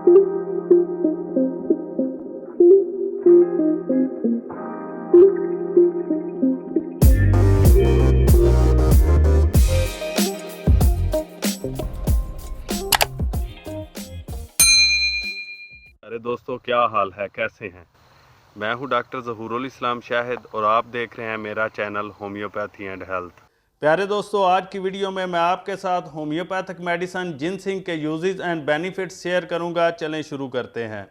अरे दोस्तों, क्या हाल है, कैसे हैं। मैं हूं डॉक्टर ज़हूरुल इस्लाम शाहिद और आप देख रहे हैं मेरा चैनल होम्योपैथी एंड हेल्थ। प्यारे दोस्तों, आज की वीडियो में मैं आपके साथ होम्योपैथिक मेडिसिन जिनसिंग के यूजेस एंड बेनिफिट्स शेयर करूंगा। चलें शुरू करते हैं।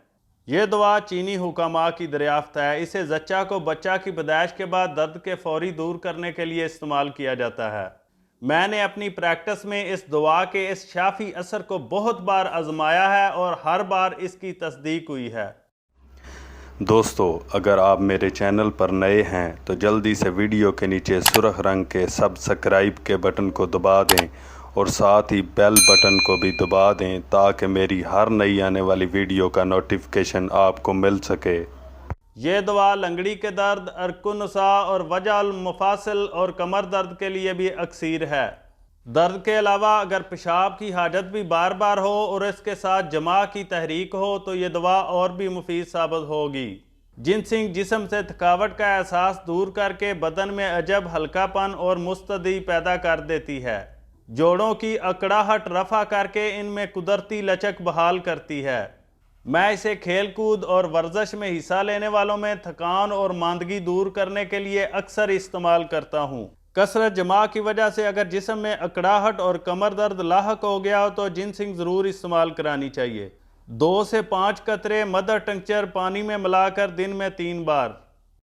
ये दवा चीनी हुकामा की दरियाफ्त है। इसे जच्चा को बच्चा की पैदाइश के बाद दर्द के फौरी दूर करने के लिए इस्तेमाल किया जाता है। मैंने अपनी प्रैक्टिस में इस दवा के इस शाफी असर को बहुत बार आजमाया है और हर बार इसकी तस्दीक हुई है। दोस्तों, अगर आप मेरे चैनल पर नए हैं तो जल्दी से वीडियो के नीचे सुर्ख रंग के सब्सक्राइब के बटन को दबा दें और साथ ही बेल बटन को भी दबा दें ताकि मेरी हर नई आने वाली वीडियो का नोटिफिकेशन आपको मिल सके। ये दवा लंगड़ी के दर्द, अरकुनसा और वजअल मुफासिल और कमर दर्द के लिए भी अक्सीर है। दर्द के अलावा अगर पेशाब की हाजत भी बार बार हो और इसके साथ जमा की तहरीक हो तो ये दवा और भी मुफीद साबित होगी। जिनसिंग जिस्म से थकावट का एहसास दूर करके बदन में अजब हल्कापन और मुस्तदी पैदा कर देती है। जोड़ों की अकड़ाहट रफा करके इनमें कुदरती लचक बहाल करती है। मैं इसे खेल कूद और वर्जिश में हिस्सा लेने वालों में थकान और मांदगी दूर करने के लिए अक्सर इस्तेमाल करता हूँ। कसरत जमा की वजह से अगर जिस्म में अकड़ाहट और कमर दर्द लाहक हो गया हो तो जिनसिंग ज़रूर इस्तेमाल करानी चाहिए। 2 से 5 कतरे मदर टंक्चर पानी में मिलाकर दिन में 3 बार